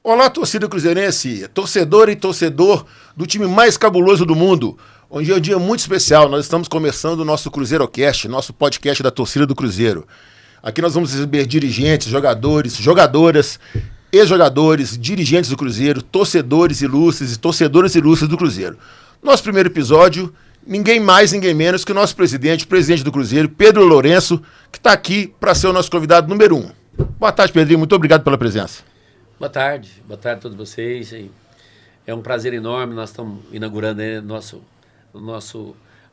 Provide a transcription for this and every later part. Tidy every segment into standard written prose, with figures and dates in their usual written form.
Olá, torcida cruzeirense, torcedora e torcedor do time mais cabuloso do mundo. Hoje é um dia muito especial, nós estamos começando o nosso CruzeiroCast, nosso podcast da torcida do Cruzeiro. Aqui nós vamos receber dirigentes, jogadores, jogadoras, ex-jogadores, dirigentes do Cruzeiro, torcedores ilustres e torcedoras ilustres do Cruzeiro. Nosso primeiro episódio, ninguém mais, ninguém menos que o nosso presidente do Cruzeiro, Pedro Lourenço, que está aqui para ser o nosso convidado número 1. Boa tarde, Pedrinho, muito obrigado pela presença. Boa tarde a todos vocês. É um prazer enorme, nós estamos inaugurando aí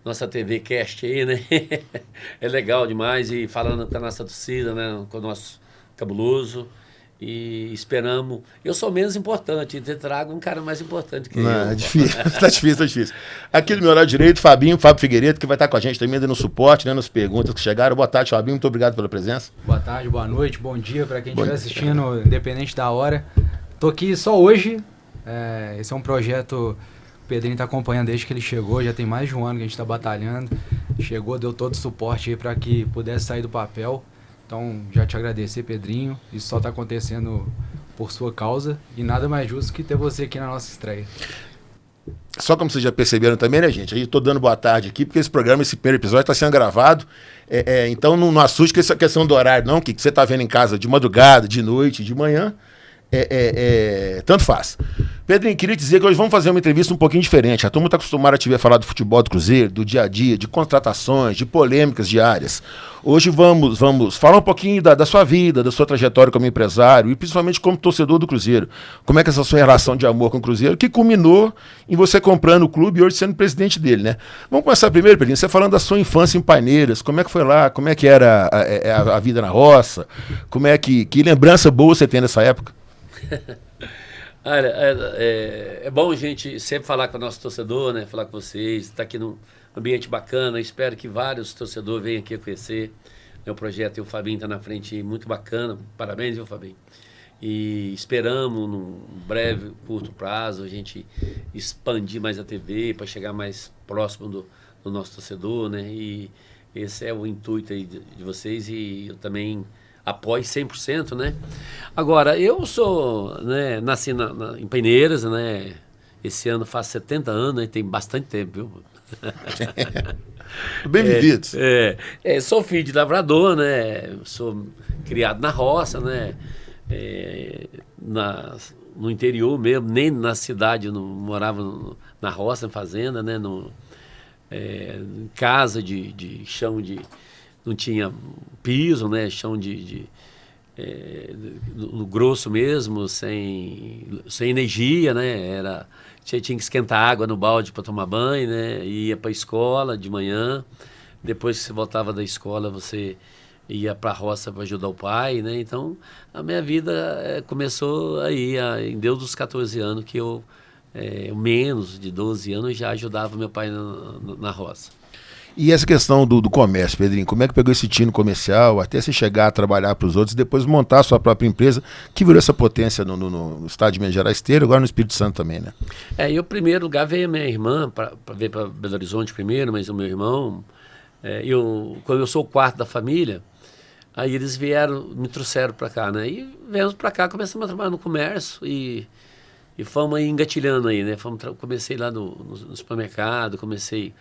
nossa TV Cast aí, né? É legal demais, e falando com a nossa torcida, né? Com o nosso cabuloso, e esperamos. Eu sou menos importante, então trago um cara mais importante que eu. É difícil, tá difícil. Aqui do meu lado direito, Fábio Figueiredo, que vai estar com a gente também dando suporte, né, nas perguntas que chegaram. Boa tarde, Fabinho, muito obrigado pela presença. Boa tarde, boa noite, bom dia para quem estiver assistindo, independente da hora. Tô aqui só hoje, esse é um projeto que o Pedrinho tá acompanhando desde que ele chegou, já tem mais de um ano que a gente tá batalhando. Chegou, deu todo o suporte aí para que pudesse sair do papel. Então, já te agradecer, Pedrinho. Isso só tá acontecendo por sua causa. E nada mais justo que ter você aqui na nossa estreia. Só como vocês já perceberam também, né, gente? Aí tô dando boa tarde aqui, porque esse programa, esse primeiro episódio está sendo gravado. Então, não assuste com essa questão do horário, não, que você tá vendo em casa de madrugada, de noite, de manhã. Tanto faz. Pedrinho, queria dizer que hoje vamos fazer uma entrevista um pouquinho diferente. A turma está acostumada a te ver falar do futebol do Cruzeiro, do dia a dia, de contratações, de polêmicas diárias. Hoje vamos falar um pouquinho da sua vida, da sua trajetória como empresário e principalmente como torcedor do Cruzeiro. Como é que é essa sua relação de amor com o Cruzeiro, que culminou em você comprando o clube e hoje sendo presidente dele, né? Vamos começar primeiro, Pedrinho, você falando da sua infância em Paineiras. Como é que foi lá? Como é que era a vida na roça? Que lembrança boa você tem dessa época? Olha, é bom a gente sempre falar com o nosso torcedor, né? Falar com vocês, estar aqui num ambiente bacana. Espero que vários torcedores venham aqui conhecer o projeto. E o Fabinho está na frente, muito bacana. Parabéns, viu, Fabinho? E esperamos, num breve, curto prazo, a gente expandir mais a TV para chegar mais próximo do nosso torcedor, né? E esse é o intuito aí de vocês, e eu também apoio 100%, né? Agora, eu nasci em Paineiras, né? Esse ano faz 70 anos, né? Tem bastante tempo, viu? Bem vividos. Sou filho de lavrador, né? Sou criado na roça, né? No interior mesmo, nem na cidade, eu não morava na roça, na fazenda, né? Em casa de chão de... Não tinha piso, né? Chão no grosso mesmo, sem energia, né? Tinha que esquentar água no balde para tomar banho, né? Ia para a escola de manhã. Depois que você voltava da escola, você ia para a roça para ajudar o pai, né? Então, a minha vida começou aí, deu dos 14 anos que eu, menos de 12 anos, já ajudava meu pai na roça. E essa questão do comércio, Pedrinho, como é que pegou esse tino comercial até você chegar a trabalhar para os outros e depois montar a sua própria empresa, que virou essa potência no estado de Minas Gerais inteiro, agora no Espírito Santo também, né? Em primeiro lugar veio a minha irmã, para vir para Belo Horizonte primeiro, mas o meu irmão, quando eu sou o quarto da família, aí eles me trouxeram para cá, né? E viemos para cá, começamos a trabalhar no comércio e fomos aí engatilhando aí, né? Comecei lá no supermercado, comecei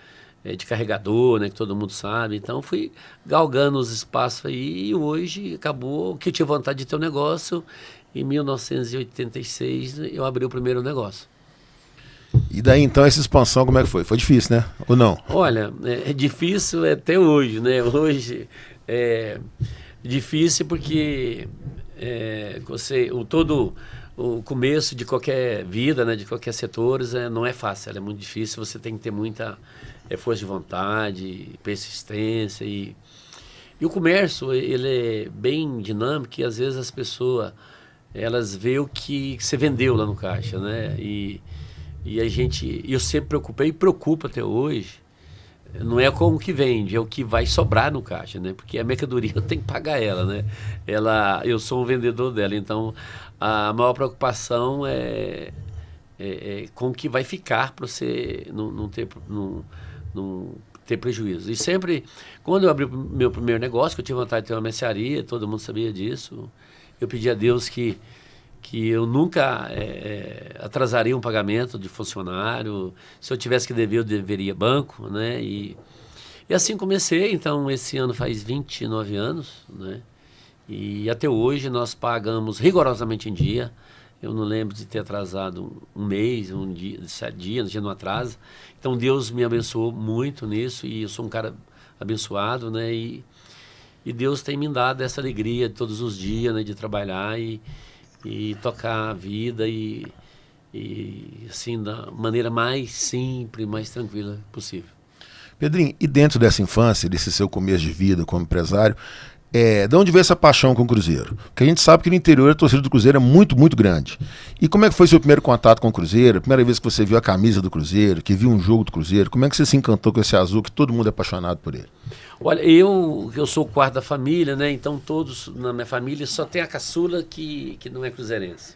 de carregador, né, que todo mundo sabe. Então fui galgando os espaços aí, e hoje acabou que eu tinha vontade de ter um negócio. Em 1986 eu abri o primeiro negócio. E daí então essa expansão como é que foi? Foi difícil, né? Ou não? Olha, é difícil até hoje, né? Hoje é difícil porque todo o começo de qualquer vida, né, de qualquer setor, não é fácil, é muito difícil. Você tem que ter muita força de vontade, persistência, e o comércio, ele é bem dinâmico, e às vezes as pessoas, elas veem o que você vendeu lá no caixa, né? E eu sempre preocupei e preocupo até hoje, não é com o que vende, é o que vai sobrar no caixa, né? Porque a mercadoria eu tenho que pagar ela, né? Eu sou um vendedor dela, então a maior preocupação é com o que vai ficar para você não ter prejuízo. E sempre, quando eu abri o meu primeiro negócio, que eu tinha vontade de ter uma mercearia, todo mundo sabia disso, eu pedi a Deus que que eu nunca atrasaria um pagamento de funcionário. Se eu tivesse que dever, eu deveria banco, né? E assim comecei. Então, esse ano faz 29 anos, né? E até hoje nós pagamos rigorosamente em dia. Eu não lembro de ter atrasado um mês, um dia, 7 dias, a gente não atrasa. Então, Deus me abençoou muito nisso e eu sou um cara abençoado, né? E Deus tem me dado essa alegria de todos os dias, né? De trabalhar e tocar a vida e assim, da maneira mais simples, mais tranquila possível. Pedrinho, e dentro dessa infância, desse seu começo de vida como empresário, de onde veio essa paixão com o Cruzeiro? Porque a gente sabe que no interior a torcida do Cruzeiro é muito, muito grande. E como é que foi seu primeiro contato com o Cruzeiro? A primeira vez que você viu a camisa do Cruzeiro, que viu um jogo do Cruzeiro, como é que você se encantou com esse azul que todo mundo é apaixonado por ele? Olha, eu sou o quarto da família, né? Então todos na minha família só tem a caçula que não é cruzeirense.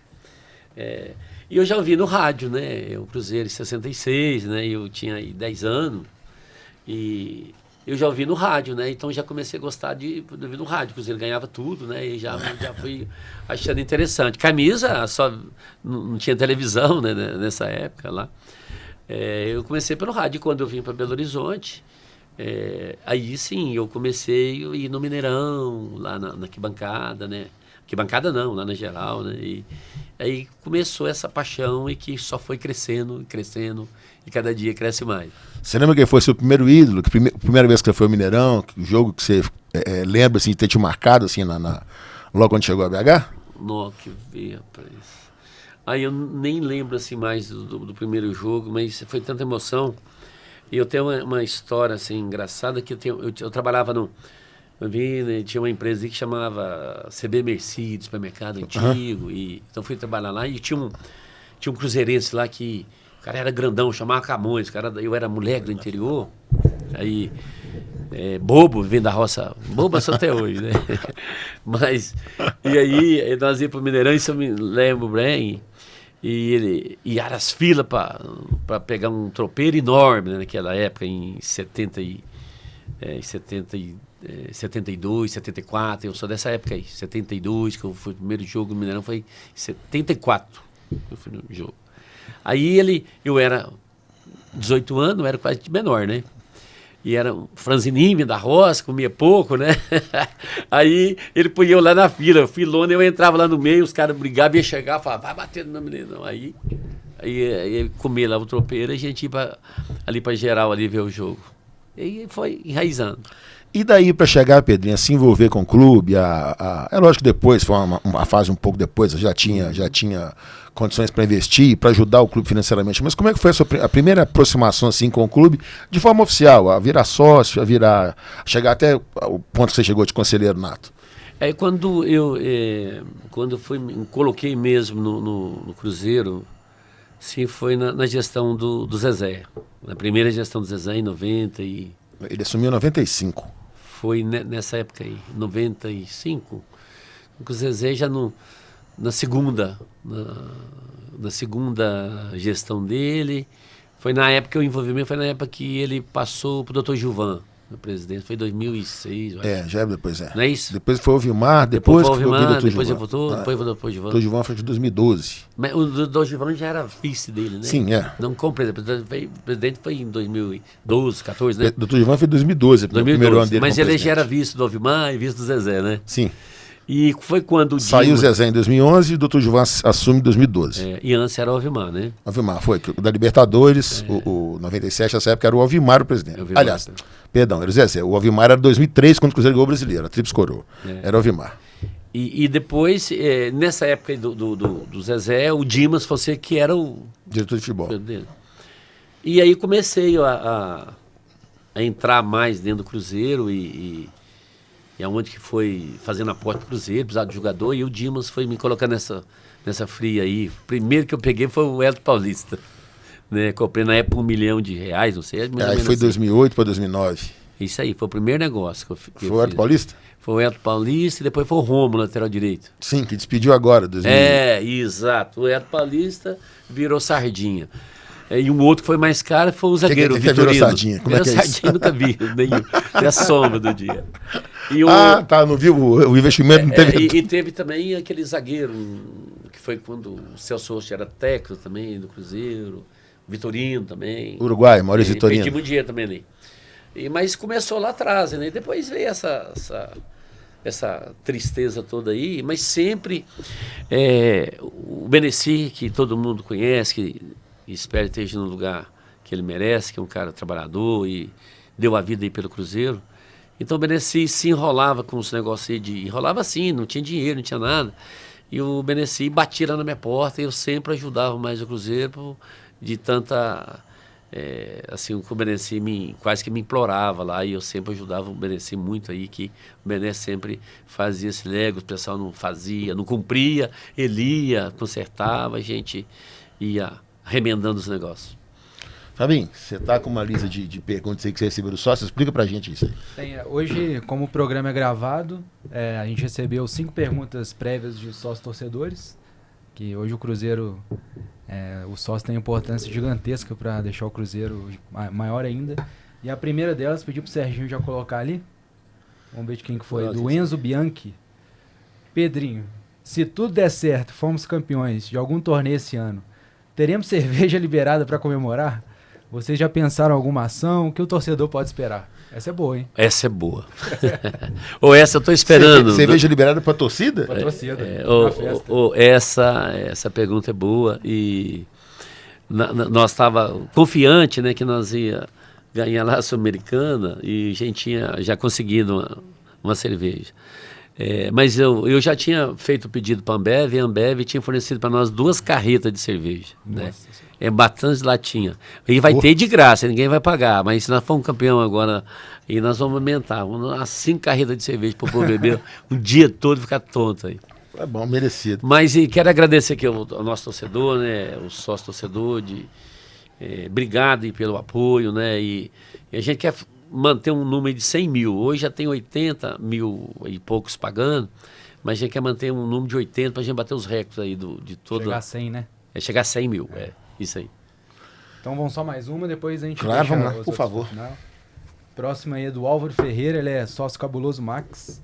E eu já ouvi no rádio, né? O Cruzeiro em 66, né? Eu tinha aí 10 anos e eu já ouvi no rádio, né? Então já comecei a gostar de ouvir no rádio. O Cruzeiro ganhava tudo, né? E já fui achando interessante. Camisa, só não tinha televisão, né? Nessa época lá. Eu comecei pelo rádio. Quando eu vim para Belo Horizonte, aí sim, eu comecei a ir no Mineirão, lá na arquibancada, né? Arquibancada não, lá na geral, né? E aí começou essa paixão e que só foi crescendo, crescendo, e cada dia cresce mais. Você lembra quem foi seu primeiro ídolo? Primeira vez que você foi ao Mineirão, o jogo que você lembra assim, de ter te marcado assim, logo quando chegou a BH? Nossa, que veio, rapaz. Aí eu nem lembro assim mais do primeiro jogo, mas foi tanta emoção. E eu tenho uma história assim, engraçada, que eu trabalhava tinha uma empresa que chamava CB Mercedes, supermercado antigo, então fui trabalhar lá e tinha um cruzeirense lá que o cara era grandão, chamava Camões, eu era moleque do interior, aí bobo, vem da roça, bobo só até hoje, né? Mas, e aí nós íamos pro Mineirão, isso eu me lembro bem, e era as filas para pegar um tropeiro enorme, né, naquela época, em 72, 74, eu sou dessa época aí, 72, que eu fui o primeiro jogo no Mineirão, foi em 74, eu fui no jogo. Aí eu era 18 anos, eu era quase menor, né? E era um franzininho da roça, comia pouco, né? Aí ele punha eu lá na fila, filona, eu entrava lá no meio, os caras brigavam, ia chegar e falavam, vai batendo no menino. Aí comia lá o tropeiro e a gente ia ali pra geral ali ver o jogo. E foi enraizando. E daí para chegar, Pedrinho, a se envolver com o clube, é lógico que depois, foi uma fase um pouco depois, já tinha condições para investir, para ajudar o clube financeiramente, mas como é que foi a primeira aproximação assim com o clube, de forma oficial, a virar sócio, chegar até o ponto que você chegou de conselheiro nato? Quando eu me coloquei mesmo no Cruzeiro, sim, foi na gestão do Zezé, na primeira gestão do Zezé em 90 e... Ele assumiu em 95. Foi nessa época aí, 95. O Zezé já na segunda gestão dele, foi na época que o envolvimento foi na época que ele passou para o Dr. Gilvan, o presidente, foi em 2006. Já depois Não é isso? Depois foi o Vilmar, depois foi o Dr. depois Gilvan. Depois foi o Dr. Gilvan. O Dr. Gilvan foi de 2012. Mas o Dr. Gilvan já era vice dele, né? Sim, Não como presidente. O presidente foi em 2012, 14, né? O Dr. Gilvan foi em 2012, primeiro ano dele. Mas ele já era vice do Alvimar e vice do Zezé, né? Sim. E foi quando saiu o Zezé em 2011 e o Dr. Gilvan assume em 2012. E antes era o Alvimar, né? Alvimar, foi. Da Libertadores, o 97, nessa época era o Alvimar o presidente. Aliás, perdão, era o Zezé. O Alvimar era 2003, quando o Cruzeiro ganhou o Brasileiro, a Tríplice Coroa. Era o Alvimar. E depois, nessa época do Zezé, o Dimas Fonseca, que era o diretor de futebol. E aí comecei a entrar mais dentro do Cruzeiro e aonde que foi fazendo aporte do Cruzeiro, precisava de jogador, e o Dimas foi me colocar nessa fria aí. O primeiro que eu peguei foi o Elton Paulista. Né? Comprei na época R$1 milhão, não sei. Aí foi de 2008 para 2009. Isso aí, foi o primeiro negócio que eu fiz. Foi o Elton Paulista? Foi o Elton Paulista e depois foi o Romo, lateral direito. Sim, que despediu agora. 2008. Exato. O Elton Paulista virou Sardinha. E um outro que foi mais caro foi o zagueiro, o Vitorino. Virou Sardinha? Como é que é isso? Sardinha nunca vi, nenhum. Tem a sombra do dia. Tá, não viu? O investimento não teve... E teve também aquele zagueiro, que foi quando o Celso Roth era técnico também do Cruzeiro, o Vitorino também. Uruguai, Maurício Vitorino. Perdi muito dinheiro também ali. Mas começou lá atrás, né? Depois veio essa tristeza toda aí, mas sempre o Beneci, que todo mundo conhece, que espero que esteja no lugar que ele merece, que é um cara trabalhador e deu a vida aí pelo Cruzeiro. Então o Beneci se enrolava com os negócios aí enrolava assim, não tinha dinheiro, não tinha nada. E o Beneci batia lá na minha porta e eu sempre ajudava mais o Cruzeiro de tanta... assim, o Beneci quase que me implorava lá e eu sempre ajudava o Beneci muito aí, que o Beneci sempre fazia esse lego, o pessoal não fazia, não cumpria, ele ia, consertava, a gente ia remendando os negócios. Fabinho, você tá com uma lista de perguntas aí que você recebeu do sócio, explica pra gente isso aí. Hoje, como o programa é gravado, a gente recebeu 5 perguntas prévias de sócios torcedores, que hoje o Cruzeiro, o sócio tem importância gigantesca para deixar o Cruzeiro maior ainda. E a primeira delas, pedi pro Serginho já colocar ali, vamos ver de quem que foi, do Enzo Bianchi. Pedrinho, se tudo der certo, fomos campeões de algum torneio esse ano, teremos cerveja liberada para comemorar? Vocês já pensaram em alguma ação? O que o torcedor pode esperar? Essa é boa, hein? Essa é boa. Ou essa eu tô esperando. Cerveja liberada para torcida? Para torcida. Essa pergunta é boa e nós estava confiante, né, que nós ia ganhar lá a Sul-Americana e a gente tinha já conseguido uma cerveja. Mas eu já tinha feito o pedido para a Ambev e a Ambev tinha fornecido para nós 2 carretas de cerveja. Né? Bastante latinha. E vai ter de graça, ninguém vai pagar. Mas se nós formos campeão agora, e nós vamos aumentar. Vamos dar 5 carretas de cerveja para o povo beber o dia todo e ficar tonto aí. É bom, merecido. Mas quero agradecer aqui ao nosso torcedor, né? O sócio torcedor. Obrigado aí pelo apoio, né? E a gente quer manter um número de 100 mil. Hoje já tem 80 mil e poucos pagando, mas a gente quer manter um número de 80 para a gente bater os recordes aí de toda... Chegar a 100, né? Chegar a 100 mil, isso aí. Então vamos só mais uma, depois a gente... Claro, vamos lá, por favor. Próxima aí é do Álvaro Ferreira, ele é sócio cabuloso Max.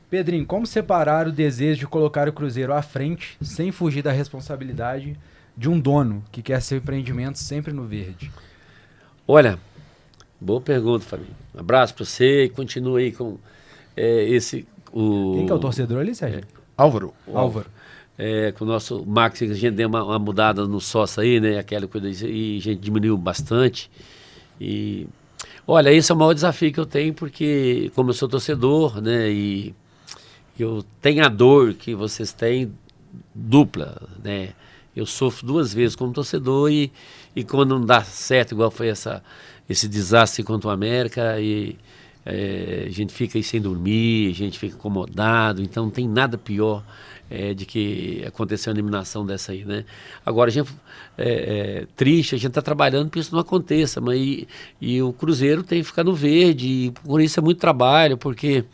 Pedrinho, como separar o desejo de colocar o Cruzeiro à frente, sem fugir da responsabilidade de um dono que quer seu empreendimento sempre no verde? Olha... Boa pergunta, Fabinho. Um abraço para você e continue aí com esse... Quem que é o torcedor ali, Sérgio? Álvaro. Com o nosso Max, a gente deu uma mudada no sócio aí, né? Aquela coisa e a gente diminuiu bastante. E olha, esse é o maior desafio que eu tenho, porque como eu sou torcedor, né? E eu tenho a dor que vocês têm dupla, né? Eu sofro 2 vezes como torcedor e quando não dá certo, igual foi esse desastre contra o América, e a gente fica aí sem dormir, a gente fica incomodado, então não tem nada pior de que acontecer uma eliminação dessa aí, né? Agora, a gente triste, a gente está trabalhando para isso não aconteça, mas e o Cruzeiro tem que ficar no verde, e por isso é muito trabalho, porque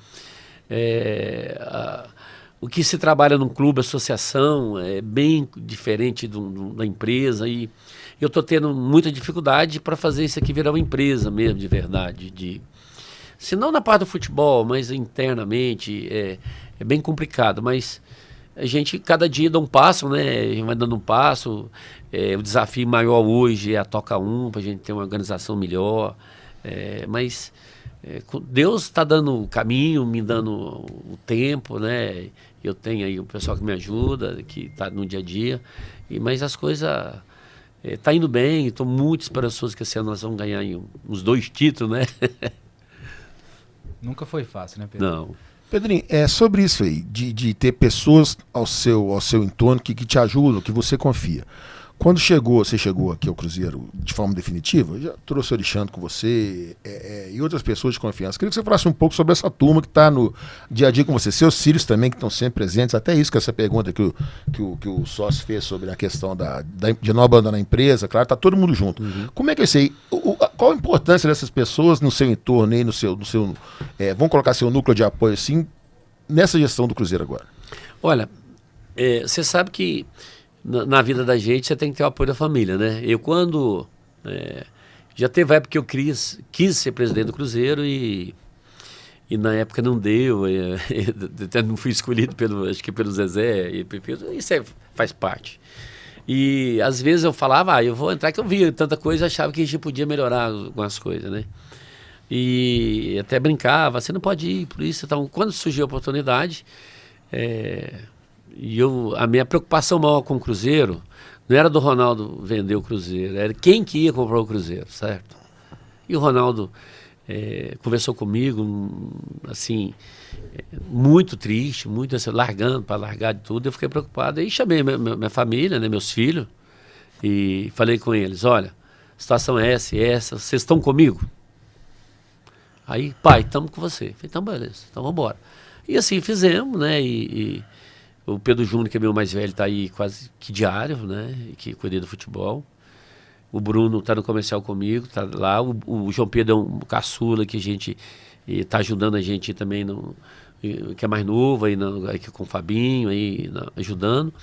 o que se trabalha num clube, associação, é bem diferente da empresa, e eu estou tendo muita dificuldade para fazer isso aqui virar uma empresa mesmo, de verdade. Se não na parte do futebol, mas internamente, é bem complicado. Mas a gente, cada dia dá um passo, né? A gente vai dando um passo. O desafio maior hoje é a Toca 1, para a gente ter uma organização melhor. Mas Deus está dando o caminho, me dando o tempo, né? Eu tenho aí o pessoal que me ajuda, que está no dia a dia. Mas as coisas... Tá indo bem, estou muito esperançoso que esse ano nós vamos ganhar uns 2 títulos, né? Nunca foi fácil, né, Pedro? Não. Pedrinho, sobre isso aí, de ter pessoas ao seu entorno que te ajudam, que você confia. Quando você chegou aqui ao Cruzeiro de forma definitiva, já trouxe o Alexandre com você e outras pessoas de confiança. Queria que você falasse um pouco sobre essa turma que está no dia a dia com você. Seus filhos também que estão sempre presentes. Até isso, que essa pergunta que o sócio fez sobre a questão de não abandonar a empresa. Claro, está todo mundo junto. Uhum. Como é que é isso aí? Qual a importância dessas pessoas no seu entorno, aí, no seu vamos colocar seu núcleo de apoio assim, nessa gestão do Cruzeiro agora? Olha, você sabe que na vida da gente você tem que ter o apoio da família, né? Eu quando... já teve época que eu quis ser presidente do Cruzeiro e E na época não deu, até não fui escolhido acho que pelo Zezé, isso faz parte. E às vezes eu falava, eu vou entrar, que eu via tanta coisa, achava que a gente podia melhorar algumas coisas, né? E até brincava, você não pode ir por isso. Então, quando surgiu a oportunidade, a minha preocupação maior com o Cruzeiro não era do Ronaldo vender o Cruzeiro, era quem que ia comprar o Cruzeiro, certo? E o Ronaldo conversou comigo, assim, muito triste, muito assim, para largar de tudo. Eu fiquei preocupado. Aí chamei minha família, né, meus filhos, e falei com eles: olha, a situação é essa, vocês estão comigo? Aí, pai, estamos com você. Falei, então beleza, então vamos embora. E assim fizemos, né? E o Pedro Júnior, que é meu mais velho, está aí quase que diário, né? Que cuida do futebol. O Bruno está no comercial comigo, está lá. O João Pedro é um caçula que a gente está ajudando a gente também, que é mais novo, aí com o Fabinho, aí, ajudando.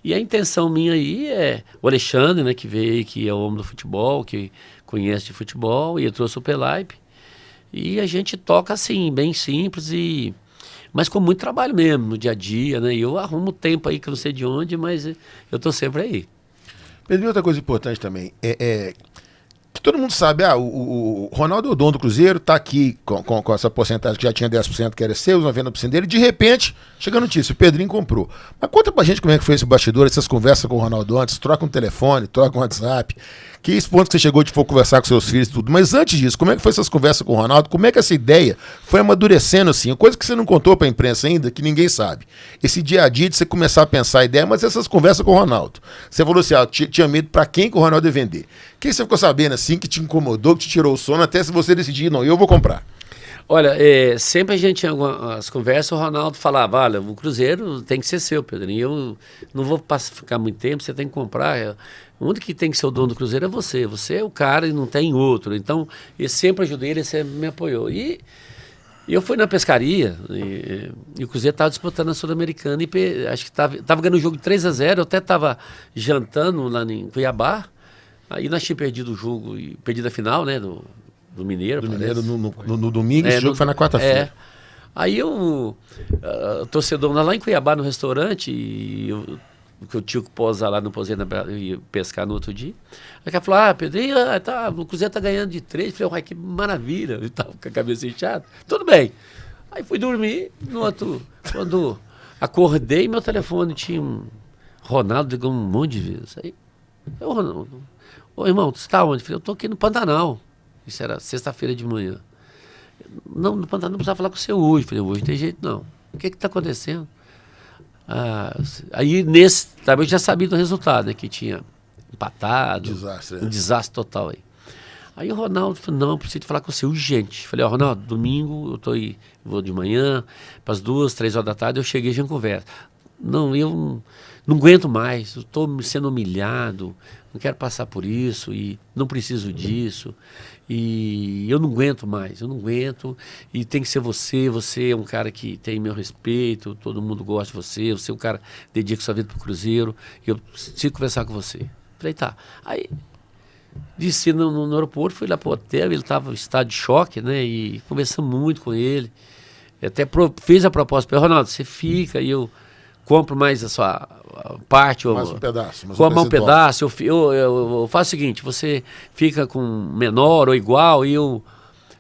E a intenção minha aí é o Alexandre, né? Que veio aí, que é o homem do futebol, que conhece de futebol, e eu trouxe o Pelaipe. E a gente toca assim, bem simples, mas com muito trabalho mesmo, no dia a dia, né? E eu arrumo tempo aí, que eu não sei de onde, mas eu tô sempre aí. Pedro, outra coisa importante também, que todo mundo sabe, o Ronaldo é o dono do Cruzeiro, tá aqui com essa porcentagem que já tinha 10% que era seu, os 90% dele, de repente, chega a notícia, o Pedrinho comprou. Mas conta pra gente como é que foi esse bastidor, essas conversas com o Ronaldo antes, troca um telefone, troca um WhatsApp, que esse ponto que você chegou de conversar com seus filhos e tudo, mas antes disso, como é que foi essas conversas com o Ronaldo, como é que essa ideia foi amadurecendo assim, coisa que você não contou pra imprensa ainda, que ninguém sabe, esse dia a dia de você começar a pensar a ideia, mas essas conversas com o Ronaldo, você falou assim, tinha medo pra quem que o Ronaldo ia vender, o que você ficou sabendo assim, que te incomodou, que te tirou o sono, até se você decidir, não, eu vou comprar? Olha, sempre a gente tinha as conversas, o Ronaldo falava, olha, o Cruzeiro tem que ser seu, Pedrinho, eu não vou ficar muito tempo, você tem que comprar, o único que tem que ser o dono do Cruzeiro é você é o cara e não tem outro, então eu sempre ajudei ele, sempre me apoiou. E eu fui na pescaria, e o Cruzeiro estava disputando a Sul-Americana, e acho que estava ganhando o jogo de 3-0, eu até estava jantando lá em Cuiabá, aí nós tínhamos perdido o jogo, perdido a final, né, do Mineiro. Do Mineiro no domingo, esse jogo foi na quarta-feira. Aí o torcedor lá em Cuiabá, no restaurante, que eu tinha que posar lá, não posei e pescar no outro dia. Aí o cara falou, Pedrinho, o Cruzeiro tá ganhando de 3. Eu falei, que maravilha. Eu tava com a cabeça inchada. Tudo bem. Aí fui dormir, quando acordei, meu telefone tinha Ronaldo ligou um monte de vezes. Aí, Ronaldo, ô irmão, você tá onde? Eu falei, eu tô aqui no Pantanal. Isso era sexta-feira de manhã. Não, no Pantanal não precisava falar com você hoje. Eu falei, hoje não tem jeito não. O que está acontecendo? Aí também eu já sabia do resultado, né? Que tinha empatado. Desastre, um desastre total aí. Aí o Ronaldo falou, não, eu preciso falar com você urgente. Falei, Ronaldo, domingo eu tô aí, vou de manhã, para as 2, 3 horas da tarde, eu cheguei e já conversa. Não, eu não aguento mais, eu estou sendo humilhado, não quero passar por isso e não preciso disso. E eu não aguento mais, e tem que ser você é um cara que tem meu respeito, todo mundo gosta de você é um cara que dedica sua vida pro Cruzeiro, e eu preciso conversar com você. Falei, tá. Aí desci no aeroporto, fui lá pro hotel, ele estava em estado de choque, né, e conversamos muito com ele, até fiz a proposta para ele, Ronaldo, você fica e eu compro mais a sua parte. Mais um pedaço. Compro um pedaço. Eu faço o seguinte, você fica com menor ou igual e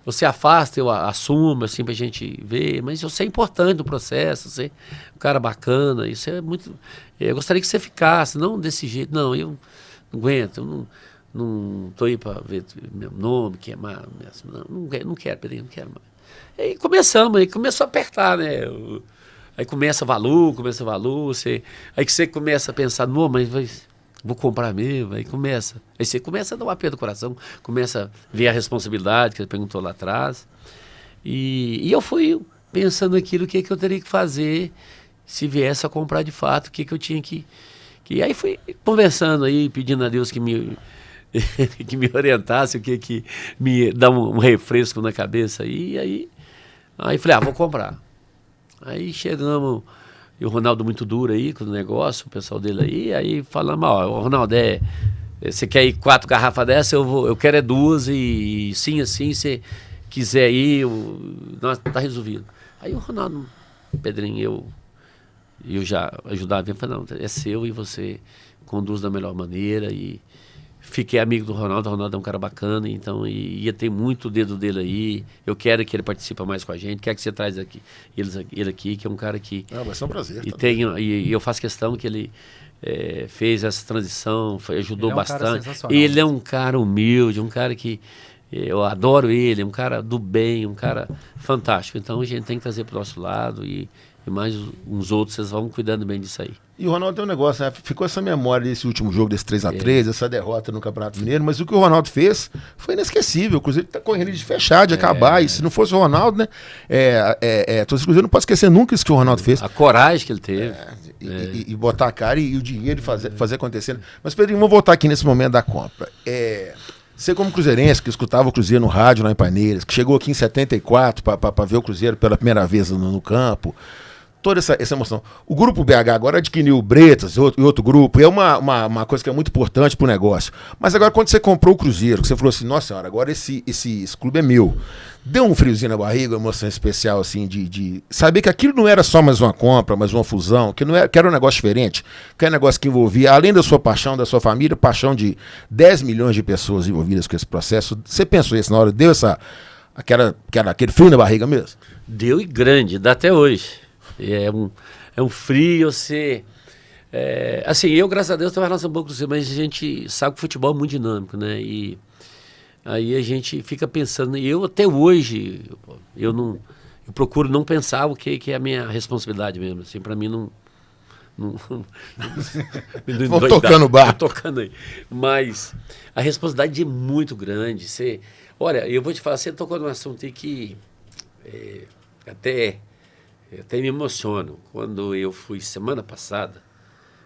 você afasta, eu assumo, assim, pra gente ver. Mas eu sei importante do processo, você é um cara bacana, isso é muito... Eu gostaria que você ficasse, não desse jeito. Não, eu não aguento, eu não tô aí pra ver meu nome, queimar. Não quero, Pedrinho, não quero mais. Aí começamos, aí começou a apertar, né? Aí começa valor, aí que você começa a pensar, não, mas vou comprar mesmo, aí você começa a dar um aperto do coração, começa a ver a responsabilidade que você perguntou lá atrás, e eu fui pensando aquilo, o que eu teria que fazer se viesse a comprar de fato, o que eu tinha que aí fui conversando aí, pedindo a Deus que me orientasse, o que me dá um refresco na cabeça, aí falei, vou comprar. Aí chegamos, e o Ronaldo muito duro aí com o negócio, o pessoal dele aí falamos, Ronaldo, você quer ir 4 garrafas dessa? Eu quero 2 e sim, assim, quiser ir, nossa, tá resolvido. Aí o Ronaldo, Pedrinho, eu já ajudava ele, falei, não, é seu e você conduz da melhor maneira. E fiquei amigo do Ronaldo. O Ronaldo é um cara bacana, então ia ter muito dedo dele aí. Eu quero que ele participe mais com a gente. Quero que você traz aqui, ele aqui, que é um cara que... Vai ser um prazer. E eu faço questão que ele fez essa transição, ajudou bastante. Ele é um cara humilde, um cara que... Eu adoro ele, é um cara do bem, um cara fantástico. Então a gente tem que trazer para o nosso lado e mais uns outros, vocês vão cuidando bem disso aí. E o Ronaldo tem um negócio, né? Ficou essa memória desse último jogo, desse 3x3, essa derrota no Campeonato Mineiro, mas o que o Ronaldo fez foi inesquecível. O Cruzeiro tá correndo de fechar, de acabar. E se não fosse o Ronaldo, né? O Cruzeiro não pode esquecer nunca isso que o Ronaldo fez. A coragem que ele teve. E botar a cara e o dinheiro fazer acontecer. Mas, Pedrinho, vamos voltar aqui nesse momento da compra. Você como cruzeirense, que escutava o Cruzeiro no rádio lá em Paineiras, que chegou aqui em 74 para ver o Cruzeiro pela primeira vez no campo, toda essa emoção. O Grupo BH agora adquiriu o Bretas e outro grupo, e é uma coisa que é muito importante para o negócio. Mas agora, quando você comprou o Cruzeiro, que você falou assim, nossa senhora, agora esse clube é meu. Deu um friozinho na barriga, uma emoção especial, assim, de saber que aquilo não era só mais uma compra, mais uma fusão, que era um negócio diferente, que era um negócio que envolvia, além da sua paixão, da sua família, paixão de 10 milhões de pessoas envolvidas com esse processo. Você pensou isso na hora? Deu aquele frio na barriga mesmo? Deu, e grande, dá até hoje. É um frio, você... assim, eu, graças a Deus, tenho uma relação boa com você, mas a gente sabe que o futebol é muito dinâmico, né? E aí a gente fica pensando, e eu até hoje, eu procuro não pensar o que é a minha responsabilidade mesmo. Assim, para mim não vou tocando o barco. Tocando aí. Mas a responsabilidade é muito grande. Olha, eu vou te falar, você tocou num assunto aí que até me emociono. Quando eu fui semana passada,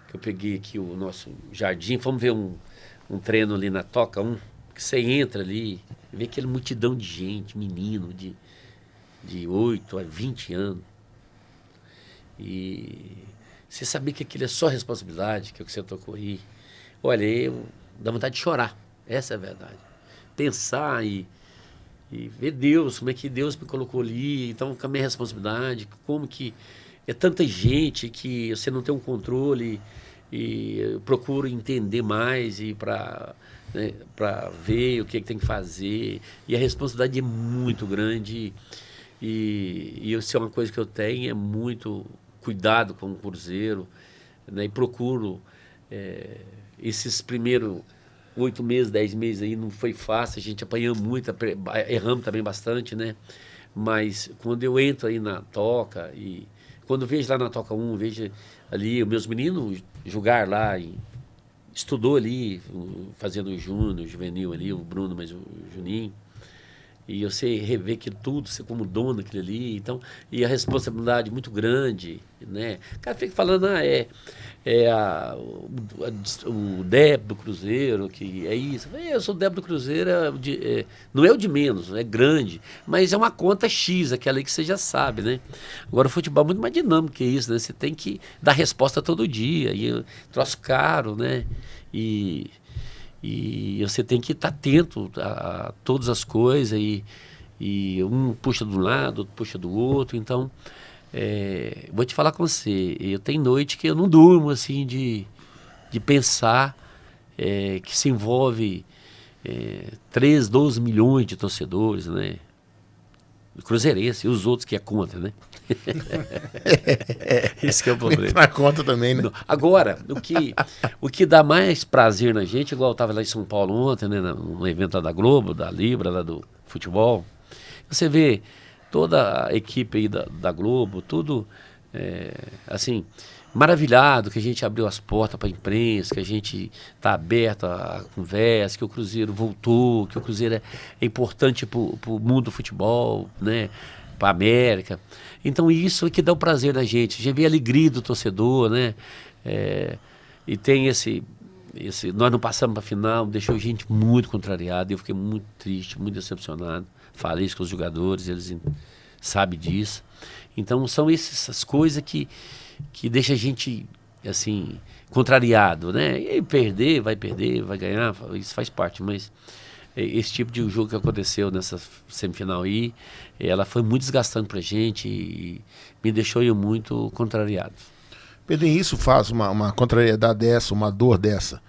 que eu peguei aqui o nosso jardim, fomos ver um treino ali na Toca 1, que você entra ali, vê aquela multidão de gente, menino de 8 a 20 anos. E você saber que aquilo é só responsabilidade, que é o que você tocou aí. Olha, dá vontade de chorar. Essa é a verdade. Pensar e ver Deus, como é que Deus me colocou ali, então com a minha responsabilidade, como que é tanta gente que você não tem um controle, e eu procuro entender mais e para ver o que tem que fazer, e a responsabilidade é muito grande, e isso é uma coisa que eu tenho, é muito cuidado com o Cruzeiro, né, e procuro esses primeiros 8 meses, 10 meses aí não foi fácil, a gente apanhou muito, erramos também bastante, né? Mas quando eu entro aí na Toca, e quando eu vejo lá na Toca 1, vejo ali os meus meninos jogar lá, estudou ali, fazendo o júnior, o juvenil ali, o Bruno, mas o Juninho, e você rever aquilo tudo, você como dono daquilo ali, então, e a responsabilidade muito grande, né? O cara fica falando, o débito do Cruzeiro, que é isso. Eu sou o débito do Cruzeiro, não é o de menos, é grande, mas é uma conta X, aquela aí que você já sabe, né? Agora o futebol é muito mais dinâmico que isso, né? Você tem que dar resposta todo dia, e troço caro, né? E você tem que estar atento a todas as coisas, e um puxa de um lado, outro puxa do outro. Então, vou te falar com você, eu tenho noite que eu não durmo, assim, de pensar que se envolve 13, 12 milhões de torcedores, né? Cruzeirense, e os outros que é contra, né? Esse que é o problema. Na conta também, né? Agora, o que dá mais prazer na gente, igual eu estava lá em São Paulo ontem, né, num evento lá da Globo, da Libra, lá do futebol, você vê toda a equipe aí da Globo, tudo assim, maravilhado, que a gente abriu as portas para a imprensa, que a gente está aberto à conversa, que o Cruzeiro voltou, que o Cruzeiro é importante para o mundo do futebol, né, para a América. Então isso é que dá o prazer da gente. A gente vê a alegria do torcedor, né? E tem nós não passamos para a final, deixou a gente muito contrariado, eu fiquei muito triste, muito decepcionado. Falei isso com os jogadores, eles sabem disso. Então são essas coisas que deixa a gente, assim, contrariado, né? E vai perder, vai ganhar, isso faz parte, mas esse tipo de jogo que aconteceu nessa semifinal aí, ela foi muito desgastante pra gente e me deixou eu muito contrariado. Pedrinho, isso faz uma contrariedade dessa, uma dor dessa.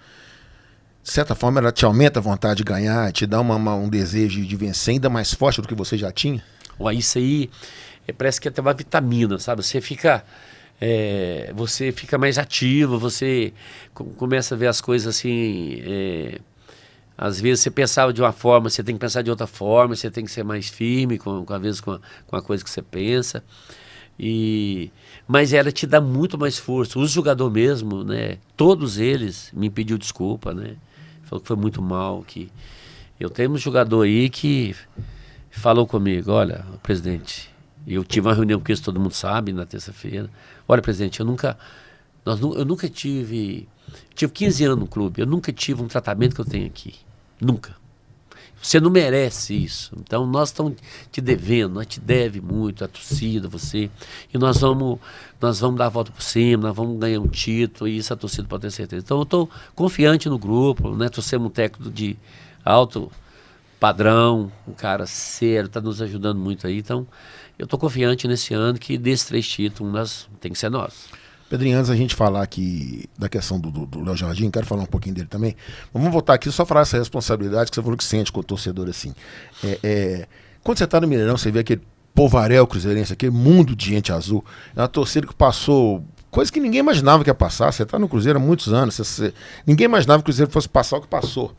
De certa forma, ela te aumenta a vontade de ganhar, te dá um desejo de vencer ainda mais forte do que você já tinha? Isso aí parece que é até uma vitamina, sabe? Você fica mais ativo, você começa a ver as coisas assim. Às vezes você pensava de uma forma, você tem que pensar de outra forma, você tem que ser mais firme às vezes com a coisa que você pensa. Mas ela te dá muito mais força. Os jogadores mesmo, né? Todos eles me pediu desculpa, né? Falou que foi muito mal. Que eu tenho um jogador aí que falou comigo: olha, presidente, eu tive uma reunião com isso, todo mundo sabe, na terça-feira. Olha, presidente, eu nunca tive 15 anos no clube, eu nunca tive um tratamento que eu tenho aqui. Nunca. Você não merece isso. Então nós estamos te devendo, nós te deve muito, a torcida, você. E nós vamos dar a volta por cima, nós vamos ganhar um título, e isso a torcida pode ter certeza. Então eu estou confiante no grupo, né? Estou sendo um técnico de alto padrão, um cara sério, está nos ajudando muito aí. Então eu estou confiante nesse ano que desses 3 títulos tem que ser nosso. Pedrinho, antes a gente falar aqui da questão do Léo Jardim, quero falar um pouquinho dele também, mas vamos voltar aqui só falar essa responsabilidade que você falou que sente com o torcedor assim. Quando você está no Mineirão, você vê aquele povaréu cruzeirense, aquele mundo de gente azul, é uma torcida que passou coisa que ninguém imaginava que ia passar. Você está no Cruzeiro há muitos anos, ninguém imaginava que o Cruzeiro fosse passar o que passou.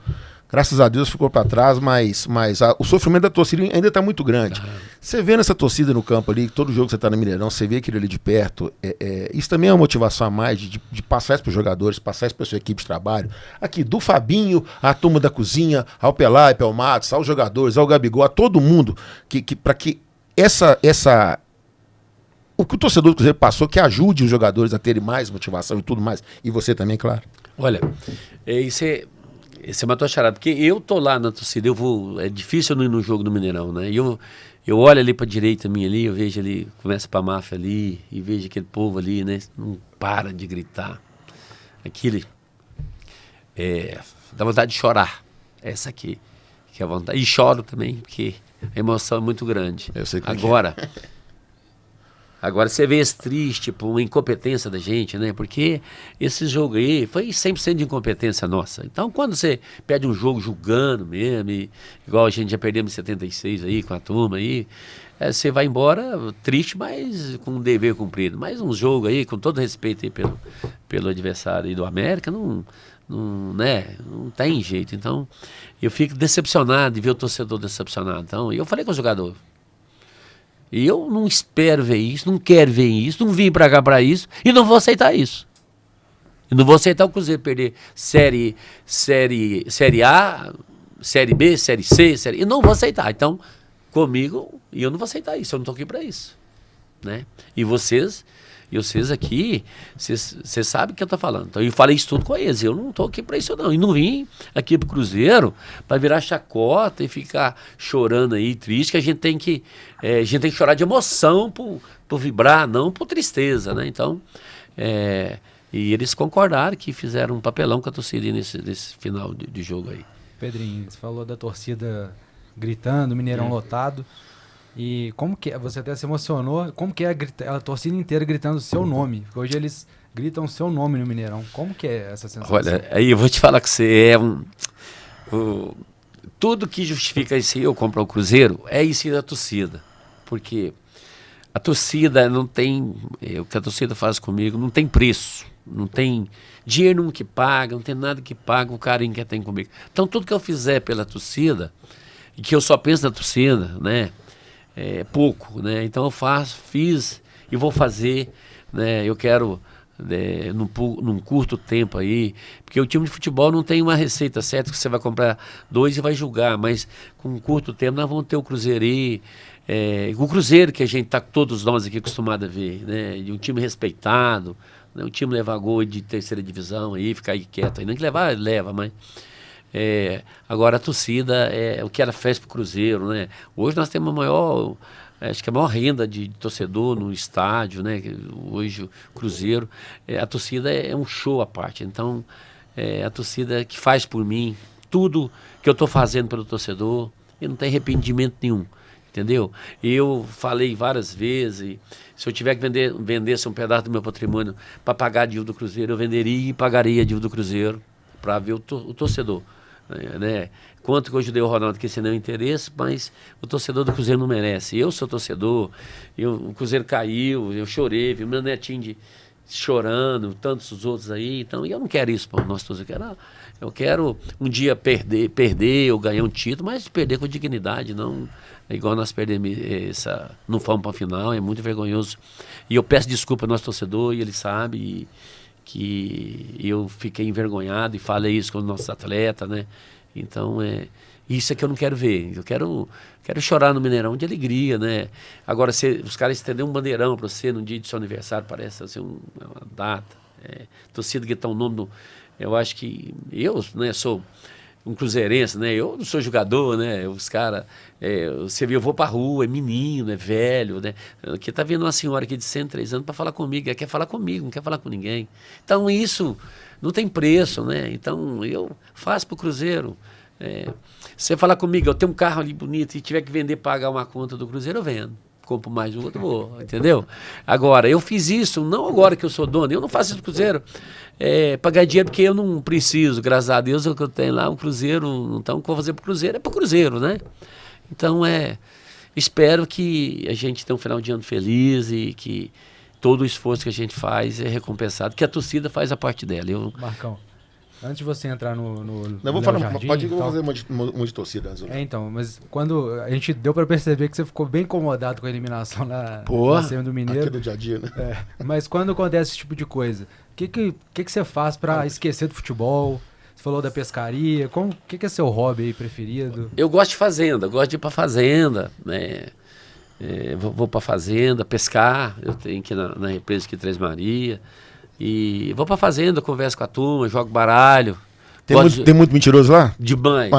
Graças a Deus ficou para trás, mas o sofrimento da torcida ainda está muito grande. Você vê nessa torcida no campo ali, todo jogo que você está no Mineirão, você vê aquilo ali de perto, isso também é uma motivação a mais de passar isso para os jogadores, passar isso para a sua equipe de trabalho. Aqui, do Fabinho, à turma da cozinha, ao Pelé, ao Matos, aos jogadores, ao Gabigol, a todo mundo, para que o que o torcedor do Cruzeiro passou, que ajude os jogadores a terem mais motivação e tudo mais. E você também, claro. Olha, Você matou a charada, porque eu tô lá na torcida, é difícil eu não ir no jogo do Mineirão, né? Eu olho ali pra direita minha ali, eu vejo ali, começa pra máfia ali, e vejo aquele povo ali, né? Não para de gritar. Aquilo, dá vontade de chorar. Essa aqui, que é a vontade. E choro também, porque a emoção é muito grande. Eu sei que Agora você vê esse triste, tipo, uma incompetência da gente, né? Porque esse jogo aí foi 100% de incompetência nossa. Então, quando você perde um jogo julgando mesmo, igual a gente já perdemos em 76 aí, com a turma aí, você vai embora triste, mas com um dever cumprido. Mas um jogo aí, com todo respeito aí pelo adversário aí do América, não tem jeito. Então, eu fico decepcionado de ver o torcedor decepcionado. Então, eu falei com o jogador: e eu não espero ver isso, não quero ver isso, não vim pra cá pra isso e não vou aceitar isso. E não vou aceitar o Cruzeiro perder série A, Série B, Série C, e não vou aceitar. Então, comigo, eu não vou aceitar isso, eu não tô aqui pra isso, né? E vocês aqui, vocês sabem o que eu tô falando. Então, eu falei isso tudo com eles. Eu não tô aqui pra isso, não. E não vim aqui pro Cruzeiro pra virar chacota e ficar chorando aí, triste, que a gente tem que chorar de emoção por vibrar, não por tristeza, né? Então, e eles concordaram que fizeram um papelão com a torcida nesse final de jogo aí. Pedrinho, você falou da torcida gritando, Mineirão lotado. E como que você até se emocionou, como que é a torcida inteira gritando o seu nome? Porque hoje eles gritam o seu nome no Mineirão. Como que é essa sensação? Olha, aí eu vou te falar que você tudo que justifica isso eu comprar o Cruzeiro é isso da torcida. Porque a torcida não tem, o que a torcida faz comigo, não tem preço, não tem dinheiro que paga, não tem nada que paga o carinho que tem comigo. Então tudo que eu fizer pela torcida, e que eu só penso na torcida, né? Pouco, né? Então eu fiz e vou fazer, né? Eu quero num curto tempo aí, porque o time de futebol não tem uma receita certa que você vai comprar 2 e vai julgar, mas com um curto tempo nós vamos ter o Cruzeiro aí, o Cruzeiro que a gente tá todos nós aqui acostumados a ver, né? De um time respeitado, né? Um time levar gol de 3ª divisão aí, ficar aí quieto aí, não que levar, leva, mas agora a torcida o que ela fez pro Cruzeiro, né? Hoje nós temos acho que a maior renda de torcedor no estádio, né? Hoje o Cruzeiro, a torcida é um show à parte. Então, a torcida que faz por mim tudo que eu estou fazendo pelo torcedor e não tem arrependimento nenhum. Entendeu? Eu falei várias vezes, se eu tiver que vendesse um pedaço do meu patrimônio para pagar a dívida do Cruzeiro, eu venderia e pagaria a dívida do Cruzeiro para ver o torcedor. Né? Quanto que eu ajudei o Ronaldo, que esse não é o interesse, mas o torcedor do Cruzeiro não merece. Eu sou torcedor, o Cruzeiro caiu, eu chorei, vi meu netinho chorando, tantos os outros aí, então eu não quero isso para o nosso torcedor. Eu quero um dia perder ou ganhar um título, mas perder com dignidade, não igual nós perdemos não fomos para a final, é muito vergonhoso. E eu peço desculpa ao nosso torcedor, e ele sabe que eu fiquei envergonhado e falei isso com os nossos atletas, né? Então, isso é que eu não quero ver. Eu quero chorar no Mineirão de alegria, né? Agora, os caras estendem um bandeirão para você no dia do seu aniversário, parece assim, uma data. Torcida que está o nome do... Eu acho que eu, né, sou um cruzeirense, né? Eu não sou jogador, né? Os caras... você vê, eu vou pra rua, é menino, é velho, né? Aqui tá vendo uma senhora aqui de 103 anos para falar comigo, ela quer falar comigo, não quer falar com ninguém. Então isso não tem preço, né? Então eu faço pro Cruzeiro. Você falar comigo, eu tenho um carro ali bonito e tiver que vender, pagar uma conta do Cruzeiro, eu vendo. Compro mais um outro, vou, entendeu? Agora, eu fiz isso, não agora que eu sou dono, eu não faço isso pro Cruzeiro para ganhar dinheiro, porque eu não preciso, graças a Deus, o que eu tenho lá, um Cruzeiro, então o que eu vou fazer pro Cruzeiro é pro Cruzeiro, né? Então, espero que a gente tenha um final de ano feliz e que todo o esforço que a gente faz é recompensado, que a torcida faz a parte dela. Marcão, antes de você entrar no não, vou falar, Jardim, pode ir que eu vou fazer uma de torcida. Então, mas quando a gente deu para perceber que você ficou bem incomodado com a eliminação na cena do Mineiro. Aqui do dia a dia, né? Mas quando acontece esse tipo de coisa, o que você faz para esquecer do futebol? Você falou da pescaria, o que é seu hobby aí preferido? Eu gosto de fazenda, gosto de ir para fazenda, né? Vou para fazenda, pescar, eu tenho aqui na represa aqui Três Maria. E vou pra fazenda, converso com a turma, jogo baralho. Tem muito mentiroso lá? Demais.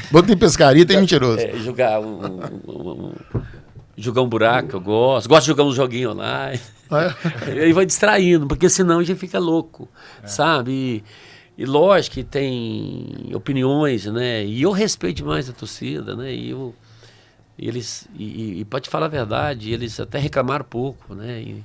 Quando tem pescaria, tem mentiroso. Jogar um buraco, eu gosto. Gosto de jogar um joguinho online. E vai distraindo, porque senão a gente fica louco, sabe? E lógico que tem opiniões, né? E eu respeito demais a torcida, né? E pode falar a verdade, eles até reclamaram pouco, né?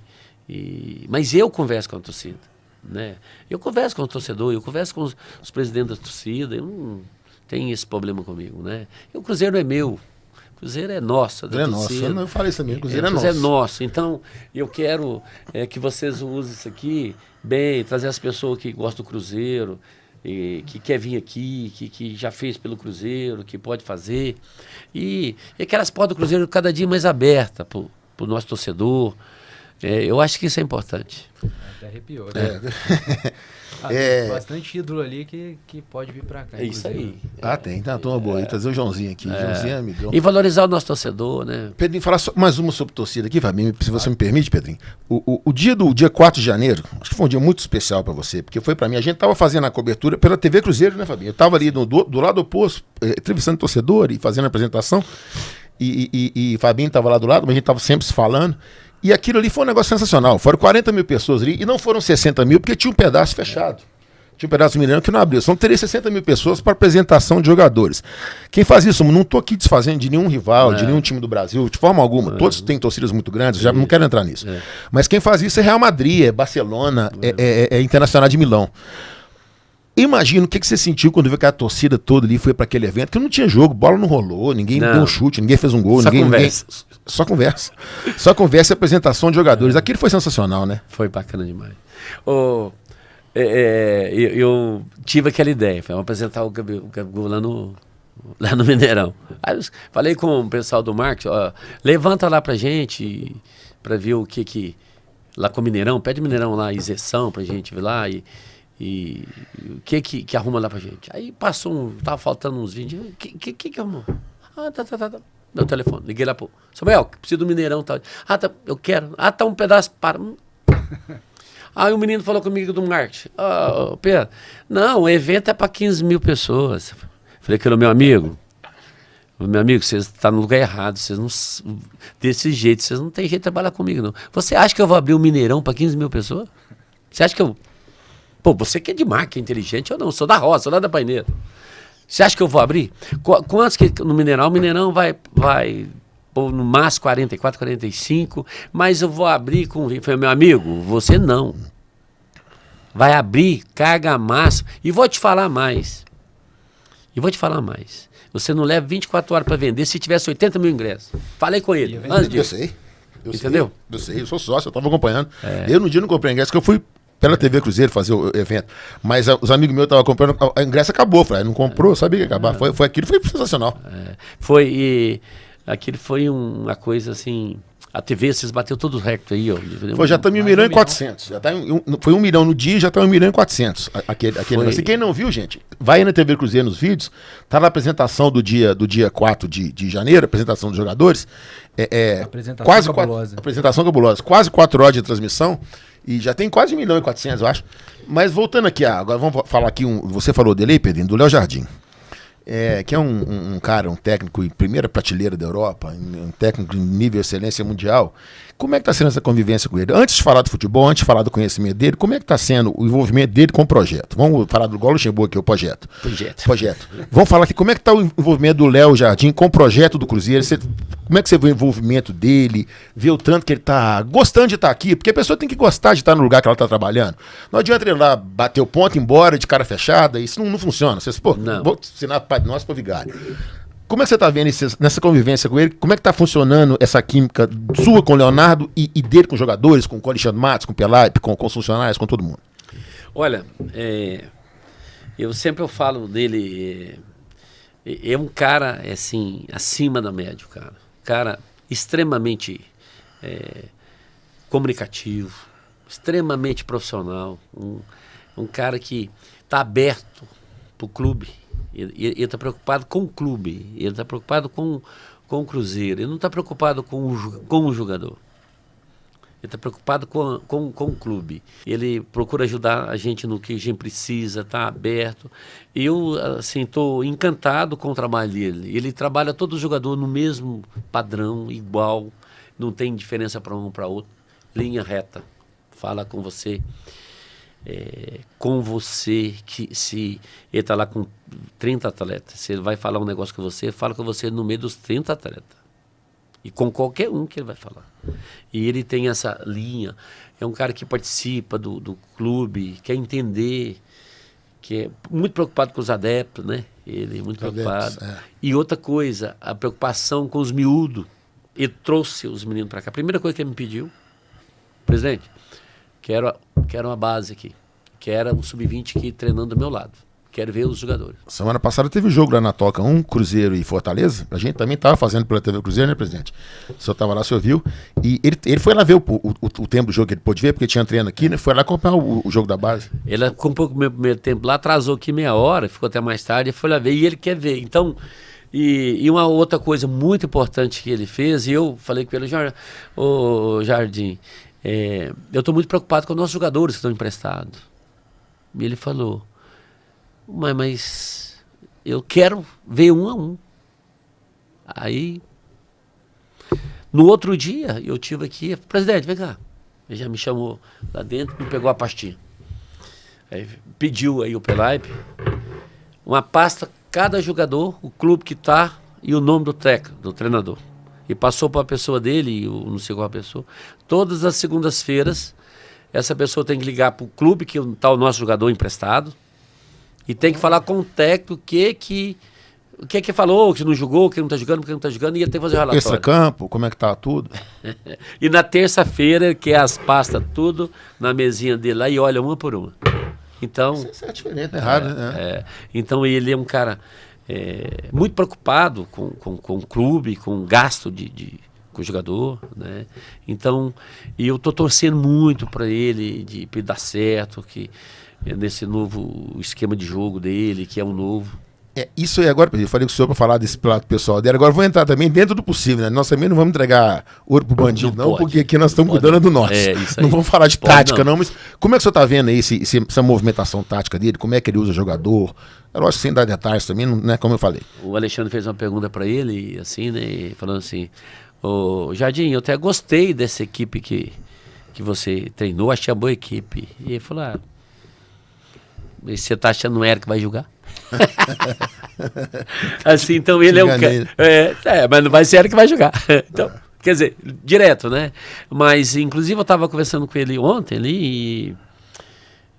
Mas eu converso com a torcida, né? Eu converso com o torcedor, eu converso com os presidentes da torcida, eu não tenho esse problema comigo, né? E o Cruzeiro é meu, o Cruzeiro é nosso. É nosso, eu falei isso também, o Cruzeiro é nosso. É nosso, então eu quero que vocês usem isso aqui bem, trazer as pessoas que gostam do Cruzeiro, que quer vir aqui, que já fez pelo Cruzeiro, que pode fazer, e aquelas portas do Cruzeiro cada dia mais abertas para o nosso torcedor. Eu acho que isso é importante. Até arrepiou, né? Tem bastante ídolo ali que pode vir pra cá. É isso aí. Tem uma turma boa aí. Trazer o Joãozinho aqui. Joãozinho é amigão. E valorizar o nosso torcedor, né? Pedrinho, falar mais uma sobre torcida aqui, Fabinho, se você me permite, Pedrinho. O dia 4 de janeiro, acho que foi um dia muito especial pra você, porque foi pra mim. A gente tava fazendo a cobertura pela TV Cruzeiro, né, Fabinho? Eu tava ali do lado oposto, entrevistando o torcedor e fazendo a apresentação. E Fabinho tava lá do lado, mas a gente tava sempre se falando. E aquilo ali foi um negócio sensacional. Foram 40 mil pessoas ali, e não foram 60 mil, porque tinha um pedaço fechado. Tinha um pedaço do Mineirão que não abriu. São 60 mil pessoas para apresentação de jogadores. Quem faz isso, não estou aqui desfazendo de nenhum rival, de nenhum time do Brasil, de forma alguma. Todos têm torcidas muito grandes, já não quero entrar nisso. Mas quem faz isso é Real Madrid, é Barcelona, é Internacional de Milão. Imagina o que você sentiu quando viu que a torcida toda ali foi para aquele evento, que não tinha jogo, bola não rolou, ninguém deu um chute, ninguém fez um gol. Só conversa. Só conversa e apresentação de jogadores. Aquilo foi sensacional, né? Foi bacana demais. Eu tive aquela ideia, vamos apresentar o Gabigol lá no Mineirão. Aí eu falei com o pessoal do marketing, levanta lá pra gente, pra ver o que lá com o Mineirão, pede Mineirão lá, isenção pra gente ver lá e o que arruma lá pra gente. Aí passou, tava faltando uns 20, o que arrumou? Tá. Meu telefone, liguei lá pro Samuel, preciso do Mineirão, tá. Eu quero. Tá um pedaço, para. Aí o menino falou comigo do marketing. Pedro, não, o evento é para 15 mil pessoas. Falei, meu amigo, você está no lugar errado, vocês não, desse jeito, vocês não tem jeito de trabalhar comigo, não. Você acha que eu vou abrir um Mineirão para 15 mil pessoas? Você acha que eu... Pô, você que é de marca, inteligente, eu não, sou da roça, sou lá da Paineira. Você acha que eu vou abrir? Quantos que no Mineirão? O Mineirão vai no máximo 44, 45, mas eu vou abrir com... Foi meu amigo, você não. Vai abrir, carga máxima. E vou te falar mais. Você não leva 24 horas para vender se tivesse 80 mil ingressos. Falei com ele. Antes disso. Entendeu? Eu sei, eu sou sócio, eu estava acompanhando. Eu no dia não comprei ingresso, porque eu fui pela TV Cruzeiro fazer o evento. Mas os amigos meus estavam comprando, o ingresso acabou. Falei, não comprou, sabia que ia acabar. Foi aquilo, foi sensacional. Aquilo foi uma coisa assim... A TV, vocês bateu todo o recorde aí, ó. Já estamos em 1 milhão e 400. Foi 1 milhão no dia, já está 1 milhão e 400. E quem não viu, gente, vai na TV Cruzeiro nos vídeos, tá na apresentação do dia 4 de janeiro, apresentação dos jogadores. Apresentação cabulosa. Apresentação cabulosa. Quase 4 horas de transmissão. E já tem quase 1 milhão e 400, eu acho. Mas voltando aqui, agora vamos falar aqui, você falou dele aí, Pedrinho, do Léo Jardim. Que é um cara, um técnico em primeira prateleira da Europa, um técnico em nível de excelência mundial. Como é que está sendo essa convivência com ele? Antes de falar do futebol, antes de falar do conhecimento dele, como é que está sendo o envolvimento dele com o projeto? Vamos falar do Gol Luxemburgo, que é o projeto. Vamos falar aqui, como é que está o envolvimento do Léo Jardim com o projeto do Cruzeiro? Como é que você vê o envolvimento dele? Vê o tanto que ele está gostando de estar aqui? Porque a pessoa tem que gostar de estar no lugar que ela está trabalhando. Não adianta ele lá bater o ponto, ir embora de cara fechada, isso não funciona. Vocês, vou ensinar para nós, para o vigário. Como é que você está vendo nessa convivência com ele? Como é que está funcionando essa química sua com o Leonardo e dele com os jogadores, com o Alexandre Matos, com o Pelaipe, com os funcionários, com todo mundo? Olha, eu sempre falo dele, é um cara assim, acima da média, cara. Cara extremamente comunicativo, extremamente profissional, um cara que está aberto para o clube. Ele está preocupado com o clube, ele está preocupado com o Cruzeiro, ele não está preocupado com o jogador. Ele está preocupado com o clube. Ele procura ajudar a gente no que a gente precisa, está aberto. Eu, assim, estou encantado com o trabalho dele. Ele trabalha todo jogador no mesmo padrão, igual, não tem diferença para um para outro. Linha reta, fala com você. Que se ele está lá com 30 atletas, se ele vai falar um negócio com você, fala com você no meio dos 30 atletas. E com qualquer um que ele vai falar. E ele tem essa linha, é um cara que participa do clube, quer entender, que é muito preocupado com os adeptos, né? Ele é muito preocupado. E outra coisa, a preocupação com os miúdos. Ele trouxe os meninos para cá. A primeira coisa que ele me pediu, presidente, quero uma base aqui. Quero um sub-20 aqui treinando do meu lado. Quero ver os jogadores. Semana passada teve jogo lá na Toca, Cruzeiro e Fortaleza. A gente também estava fazendo pela TV Cruzeiro, né, presidente? O senhor estava lá, o senhor viu. E ele foi lá ver o tempo do jogo que ele pôde ver, porque tinha treino aqui, né? Foi lá acompanhar o jogo da base. Ele acompanhou o meu primeiro tempo lá, atrasou aqui meia hora, ficou até mais tarde, foi lá ver. E ele quer ver. Então, e uma outra coisa muito importante que ele fez, e eu falei com ele, Jardim, eu estou muito preocupado com os nossos jogadores que estão emprestados. E ele falou, mas eu quero ver 1 a 1. Aí, no outro dia, eu tive aqui, presidente, vem cá. Ele já me chamou lá dentro, me pegou a pastinha. Aí, pediu aí o Pelaipe, uma pasta, cada jogador, o clube que está e o nome do treinador. E passou para a pessoa dele, não sei qual a pessoa. Todas as segundas-feiras, essa pessoa tem que ligar para o clube que está o nosso jogador emprestado e tem que falar com o técnico o que falou, que não jogou, que não está jogando, porque não está jogando, e ele tem que fazer o relatório. Extra-campo, como é que tá tudo? E na terça-feira, que é as pastas tudo na mesinha dele lá e olha uma por uma. Então, isso é diferente, é raro, né? Então ele é um cara muito preocupado com o clube, com o gasto com o jogador, né? Então, e eu estou torcendo muito para ele de dar certo, que nesse novo esquema de jogo dele, que é um novo. Isso aí agora, eu falei com o senhor para falar desse plato pessoal dele, agora vou entrar também dentro do possível, né? Nós também não vamos entregar ouro pro bandido, não porque aqui nós estamos cuidando do nosso. Não vamos falar de tática, não, mas como é que o senhor está vendo aí essa movimentação tática dele, como é que ele usa o jogador? Eu acho que sem dar detalhes também, né? Como eu falei. O Alexandre fez uma pergunta para ele, assim, né? Falando assim, Jardim, eu até gostei dessa equipe que você treinou, achei a boa equipe. E ele falou, você tá achando o Eric vai jogar? Assim, então ele é o cara. Mas não vai ser ele que vai jogar. Então, quer dizer, direto, né? Mas, inclusive, eu estava conversando com ele ontem ali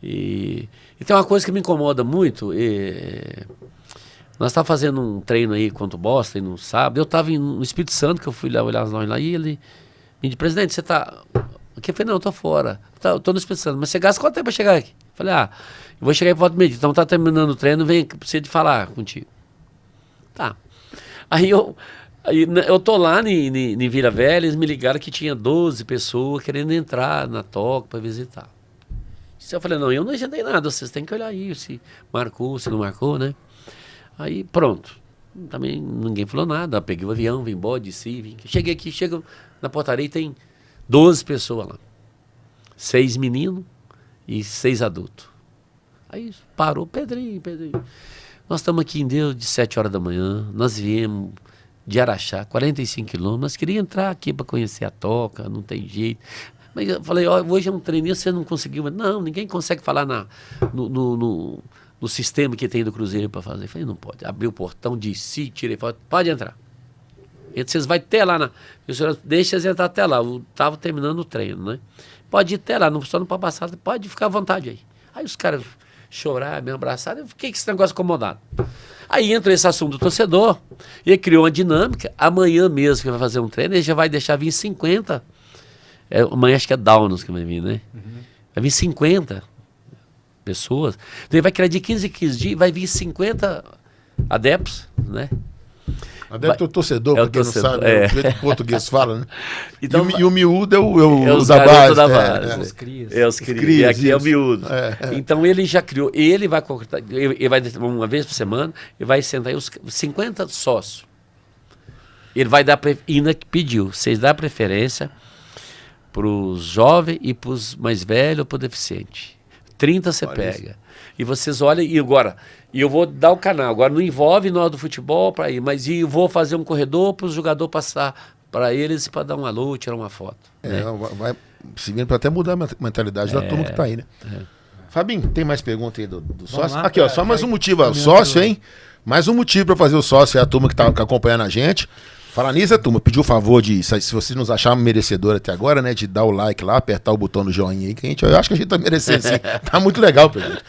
e tem uma coisa que me incomoda muito. Nós estávamos fazendo um treino aí contra o Boston no sábado. Eu estava no Espírito Santo, que eu fui lá olhar as lojas lá, e ele me disse, presidente, você está... Eu falei, não, eu tô fora. Eu tô no Espírito Santo. Mas você gasta quanto tempo pra chegar aqui? Eu falei, eu vou chegar aí por volta do meio-dia. Então tá terminando o treino, vem, preciso de falar contigo. Tá. Aí eu tô lá em Vila Velha, eles me ligaram que tinha 12 pessoas querendo entrar na toca pra visitar. Eu falei, não, eu não agendei nada, vocês têm que olhar aí, se marcou, se não marcou, né? Aí pronto. Também ninguém falou nada. Eu peguei o avião, vim embora, desci, vim. Cheguei aqui, chego na portaria e tem 12 pessoas lá. 6 meninos e 6 adultos. Aí parou, Pedrinho. Nós estamos aqui em Deus de 7 horas da manhã. Nós viemos de Araxá, 45 quilômetros. Nós queríamos entrar aqui para conhecer a toca, não tem jeito. Mas eu falei, hoje é um treininho, você não conseguiu. Não, ninguém consegue falar no sistema que tem do Cruzeiro para fazer. Eu falei, não pode. Abri o portão, desci, tirei foto. Pode entrar. Vocês vão até lá. Deixa eles entrar até lá. Eu estava terminando o treino, né? Pode ir até lá, não precisa não para passar, pode ficar à vontade aí. Aí os caras choraram, me abraçaram, eu fiquei com esse negócio acomodado. Aí entra esse assunto do torcedor, e ele criou uma dinâmica. Amanhã mesmo que vai fazer um treino, ele já vai deixar vir 50. Amanhã acho que é Downs que vai vir, né? Uhum. Vai vir 50 pessoas. Então ele vai criar de 15 em 15 dias, vai vir 50 adeptos, né? Adepto é o torcedor, é pra quem não sabe, é o jeito que o português fala, né? Então, e o miúdo é o da base. Os crias. Os crias. E aqui isso. É o miúdo. Então ele já criou, ele vai concretar, ele vai uma vez por semana, ele vai sentar aí os 50 sócios. Ele vai dar, ainda que pediu, vocês dão preferência para os jovens e para os mais velhos ou para o deficiente. 30 você pega. E vocês olham, e agora, eu vou dar o canal, agora não envolve nós do futebol para ir, mas eu vou fazer um corredor para os jogadores passar para eles para dar um alô, tirar uma foto. Né? Vai seguindo para até mudar a mentalidade da turma que está aí, né? Fabinho, tem mais pergunta aí do sócio? Lá, aqui, ó, só mais um motivo, sócio, hein? Mais um motivo para fazer o sócio é a turma que está acompanhando a gente. Falar nisso, a turma pediu o favor de, se você nos achar merecedor até agora, né, de dar o like lá, apertar o botão do joinha aí, que eu acho que a gente tá merecendo sim. Tá muito legal, presidente.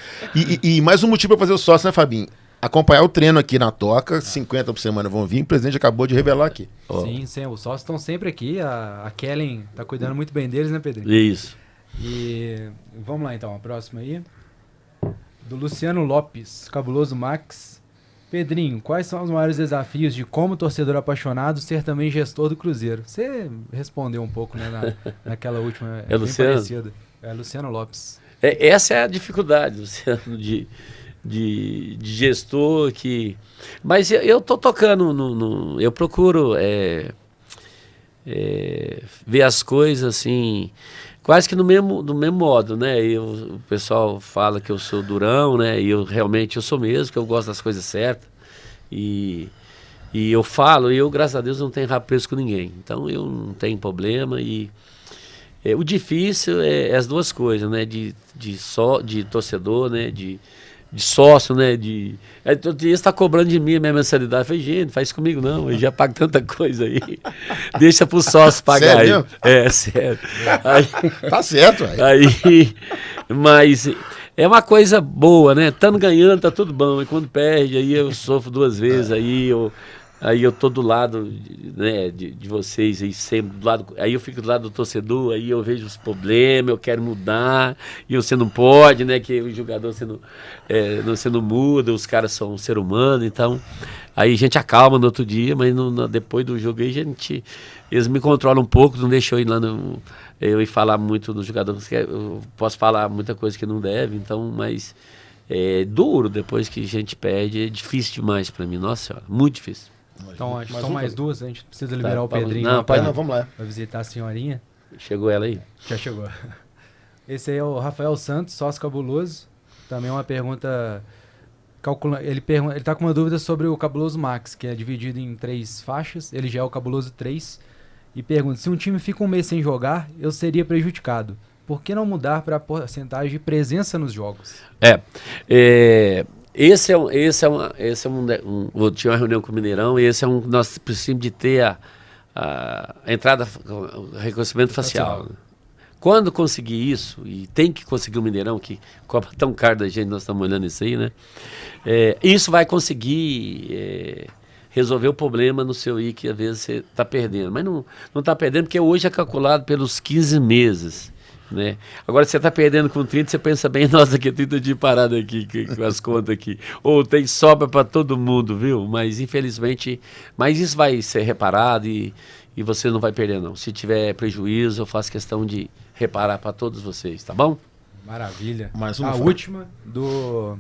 E mais um motivo para fazer o sócio, né, Fabinho? Acompanhar o treino aqui na toca, 50 por semana vão vir, o presidente acabou de revelar aqui. Sim, os sócios estão sempre aqui, a Kellen tá cuidando muito bem deles, né, Pedrinho? Isso. E vamos lá então, a próxima aí. Do Luciano Lopes, Cabuloso Max. Pedrinho, quais são os maiores desafios de como torcedor apaixonado ser também gestor do Cruzeiro? Você respondeu um pouco, né, naquela última, bem Luciano? parecida. É Luciano Lopes. Essa é a dificuldade, Luciano, de gestor que... Mas eu tô tocando eu procuro ver as coisas assim... Quase que do mesmo modo, né? O pessoal fala que eu sou durão, né? E eu realmente sou mesmo, que eu gosto das coisas certas. E eu falo, e eu, graças a Deus, não tenho rabo preso com ninguém. Então eu não tenho problema. O difícil é as duas coisas, né? De torcedor, né? De sócio, né? Todo dia está cobrando de mim a minha mensalidade. Eu falei, gente, faz comigo não, eu já pago tanta coisa aí. Deixa pro sócio pagar. Sério? Aí. Sério. Aí, tá certo, velho. Aí, mas é uma coisa boa, né? Estando ganhando, tá tudo bom. E quando perde, aí eu sofro 2 vezes, aí eu tô do lado, né, de vocês aí sempre, do lado, aí eu fico do lado do torcedor, aí eu vejo os problemas, eu quero mudar, e você não pode, né, que o jogador você não muda, os caras são um ser humano, então, aí a gente acalma no outro dia, mas depois do jogo aí eles me controlam um pouco, não deixam eu ir lá eu ir falar muito dos jogadores, eu posso falar muita coisa que não deve, então, mas é duro depois que a gente perde, é difícil demais para mim, nossa senhora, muito difícil. Então, acho que são mais 2, a gente precisa liberar o vamos, Pedrinho. não, vamos lá. Vai visitar a senhorinha. Chegou ela aí? Já chegou. Esse aí é o Rafael Santos, sócio cabuloso. Também uma pergunta... Ele tá com uma dúvida sobre o Cabuloso Max, que é dividido em 3 faixas. Ele já é o Cabuloso 3. E pergunta, se um time fica um mês sem jogar, eu seria prejudicado. Por que não mudar para a porcentagem de presença nos jogos? Eu tinha uma reunião com o Mineirão, e esse é um, nós precisamos de ter a entrada, o reconhecimento facial. Quando conseguir isso, e tem que conseguir o Mineirão, que cobra tão caro da gente, nós estamos olhando isso aí, né? Isso vai conseguir resolver o problema no seu I, que às vezes você está perdendo. Mas não está perdendo, porque hoje é calculado pelos 15 meses. Né? Agora, se você está perdendo com 30, você pensa bem, nossa, que 30 dias parado aqui, com as contas aqui. Ou tem sobra para todo mundo, viu? Mas, infelizmente, isso vai ser reparado e você não vai perder, não. Se tiver prejuízo, eu faço questão de reparar para todos vocês, tá bom? Maravilha. Mais a última, do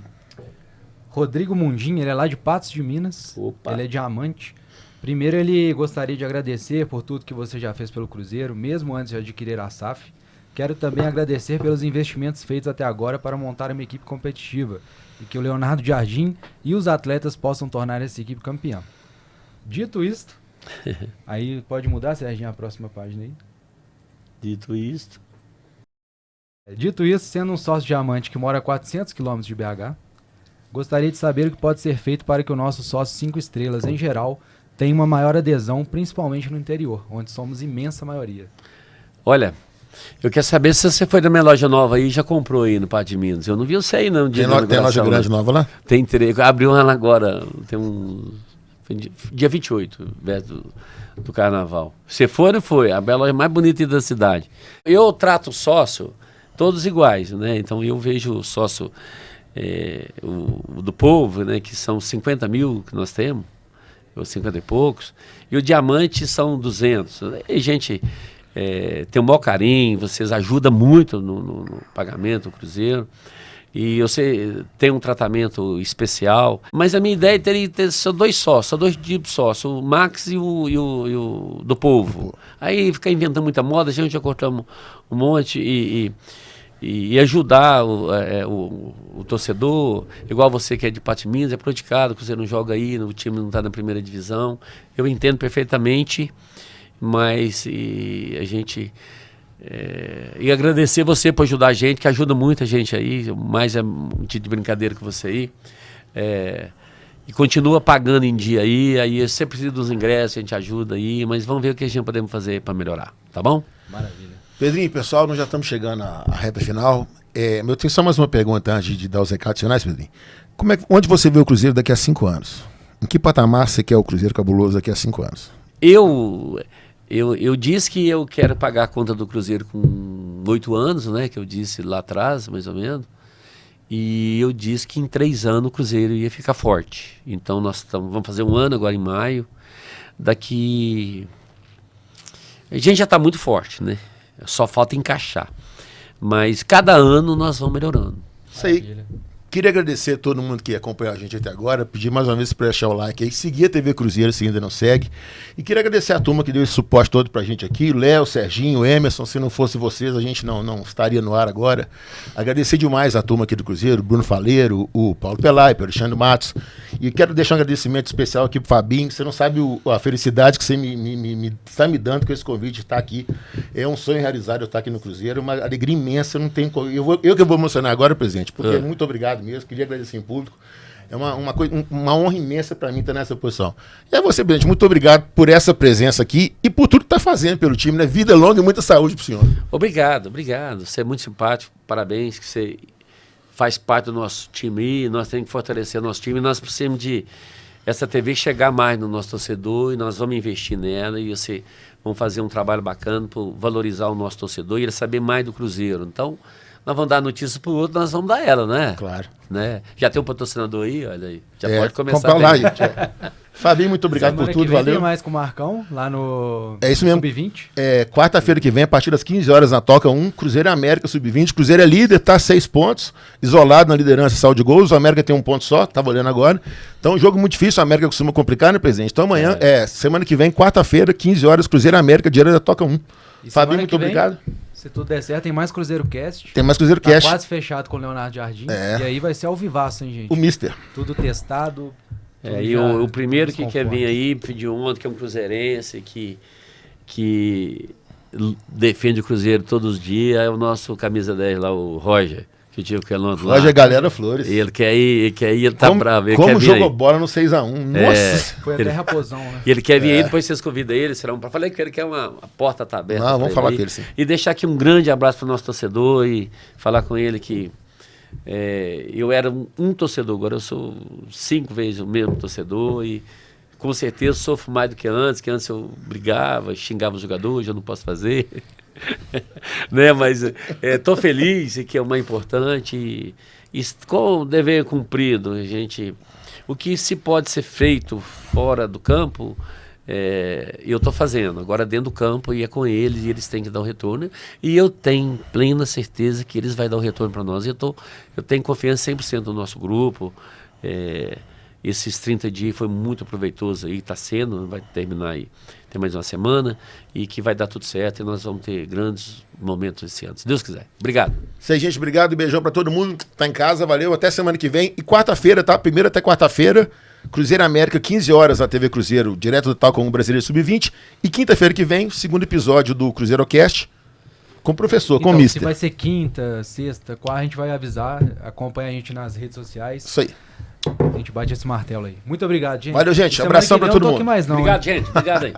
Rodrigo Mundim, ele é lá de Patos de Minas. Opa. Ele é diamante. Primeiro, ele gostaria de agradecer por tudo que você já fez pelo Cruzeiro, mesmo antes de adquirir a SAF. Quero também agradecer pelos investimentos feitos até agora para montar uma equipe competitiva e que o Leonardo Jardim e os atletas possam tornar essa equipe campeã. Dito isto, aí pode mudar, Serginho, a próxima página aí. Dito isto, sendo um sócio diamante que mora a 400 km de BH, gostaria de saber o que pode ser feito para que o nosso sócio 5 estrelas, em geral, tenha uma maior adesão, principalmente no interior, onde somos imensa maioria. Olha, eu quero saber se você foi na minha loja nova aí e já comprou aí no Pato de Minas. Eu não vi você aí, não. Tem loja grande nova lá? Tem 3. Abriu uma agora. Foi dia 28, do carnaval. Se for, não foi. A loja mais bonita da cidade. Eu trato o sócio todos iguais, né? Então eu vejo o sócio o do povo, né? Que são 50 mil que nós temos, ou 50 e poucos. E o diamante são 200. E gente... tem um maior carinho, vocês ajudam muito no pagamento do Cruzeiro e você tem um tratamento especial, mas a minha ideia teria ter só 2 sócios, só 2 tipos de sócios, o Max e o do povo. Aí ficar inventando muita moda, a gente já cortamos um monte e ajudar o torcedor, igual você que é de Pato de Minas, é praticado, o Cruzeiro não joga aí, o time não está na primeira divisão, eu entendo perfeitamente. Mas a gente e agradecer você por ajudar a gente, que ajuda muita gente aí, mais um tipo de brincadeira com você aí, e continua pagando em dia aí você precisa dos ingressos, a gente ajuda aí, mas vamos ver o que a gente podemos fazer para melhorar, tá bom? Maravilha. Pedrinho, pessoal, nós já estamos chegando à reta final. Eu tenho só mais uma pergunta antes de dar os recados finais, Pedrinho. Onde você vê o Cruzeiro daqui a 5 anos? Em que patamar você quer o Cruzeiro cabuloso daqui a 5 anos? Eu disse que eu quero pagar a conta do Cruzeiro com 8 anos, né? Que eu disse lá atrás, mais ou menos. E eu disse que em 3 anos o Cruzeiro ia ficar forte. Então nós vamos fazer 1 ano agora em maio. Daqui... A gente já está muito forte, né? Só falta encaixar. Mas cada ano nós vamos melhorando. Isso aí. Queria agradecer a todo mundo que acompanhou a gente até agora, pedir mais uma vez para deixar o like aí, seguir a TV Cruzeiro se ainda não segue, e queria agradecer a turma que deu esse suporte todo pra gente aqui, o Léo, Serginho, o Emerson, se não fosse vocês a gente não estaria no ar agora. Agradecer demais a turma aqui do Cruzeiro, o Bruno Faleiro, o Paulo Pelaipe, o Alexandre Matos, e quero deixar um agradecimento especial aqui pro Fabinho, você não sabe a felicidade que você está me dando com esse convite de estar aqui, é um sonho realizado eu estar aqui no Cruzeiro, uma alegria imensa, não tem eu que vou emocionar agora, presidente, porque muito obrigado mesmo, queria agradecer em público. É uma honra imensa para mim estar nessa posição. E a você, presidente, muito obrigado por essa presença aqui e por tudo que está fazendo pelo time, né? Vida longa e muita saúde para o senhor. Obrigado. Você é muito simpático, parabéns, que você faz parte do nosso time aí, nós temos que fortalecer o nosso time, nós precisamos de essa TV chegar mais no nosso torcedor e nós vamos investir nela e vamos fazer um trabalho bacana para valorizar o nosso torcedor e ele saber mais do Cruzeiro. Então, nós vamos dar notícias para o outro, nós vamos dar ela, né? Claro. Né? Já tem um patrocinador aí, olha aí. Já pode comprar começar. Lá, gente. Fabinho, muito obrigado por tudo, valeu. Tem mais com o Marcão, lá no isso mesmo. Sub-20. Quarta-feira que vem, a partir das 15 horas na Toca 1, Cruzeiro e América Sub-20. Cruzeiro é líder, tá 6 pontos, isolado na liderança, saldo de gols. O América tem 1 ponto só, tava olhando agora. Então, um jogo muito difícil, a América costuma complicar, né, presidente? Então, amanhã, semana que vem, quarta-feira, 15 horas, Cruzeiro e América, direto da Toca 1. Fabinho, muito obrigado. Se tudo der certo, tem mais Cruzeiro Cast. Tem mais Cruzeiro Cast. Quase fechado com o Leonardo Jardim. E aí vai ser ao vivaço, hein, gente? O Mister. Tudo testado. E o primeiro que quer vir aí, pediu ontem, que é um cruzeirense, que defende o Cruzeiro todos os dias, é o nosso camisa 10 lá, o Roger. que o Diego Quelondo lá. Roger Galera Flores. Ele quer ir, ele tá bravo. Ele como quer vir jogou aí. bola no 6x1. Nossa! Foi até raposão, né? E ele quer vir aí, depois vocês convidam ele. Falei que ele quer a porta tá aberta. Não, vamos falar aí. com ele sim. E deixar aqui um grande abraço para o nosso torcedor e falar com ele que eu era um torcedor, agora eu sou 5 vezes o mesmo torcedor e com certeza sofro mais do que antes eu brigava, xingava os jogadores, hoje eu não posso fazer. Né? Mas estou feliz, que é o mais importante. E com o dever cumprido, gente, o que se pode ser feito fora do campo, eu estou fazendo. Agora dentro do campo e é com eles, e eles têm que dar o retorno. E eu tenho plena certeza que eles vão dar o retorno para nós. Eu tenho confiança 100% no nosso grupo. Esses 30 dias foi muito proveitoso aí, está sendo, vai terminar aí, tem mais uma semana, e que vai dar tudo certo e nós vamos ter grandes momentos esse ano, se Deus quiser. Obrigado. Isso aí, gente, obrigado e beijão pra todo mundo. Tá em casa, valeu, até semana que vem. E quarta-feira, tá? Primeira até quarta-feira, Cruzeiro América, 15 horas na TV Cruzeiro, direto do Tal com o Brasileiro Sub-20. E quinta-feira que vem, segundo episódio do CruzeiroCast, com o professor, com o Então, Mister. se vai ser quinta, sexta, quarta, a gente vai avisar, acompanha a gente nas redes sociais. Isso aí. A gente bate esse martelo aí. Muito obrigado, gente. Valeu, gente. Semana Abração que vem pra eu todo não tô mundo. aqui mais não, Obrigado, hein? gente. Obrigado aí.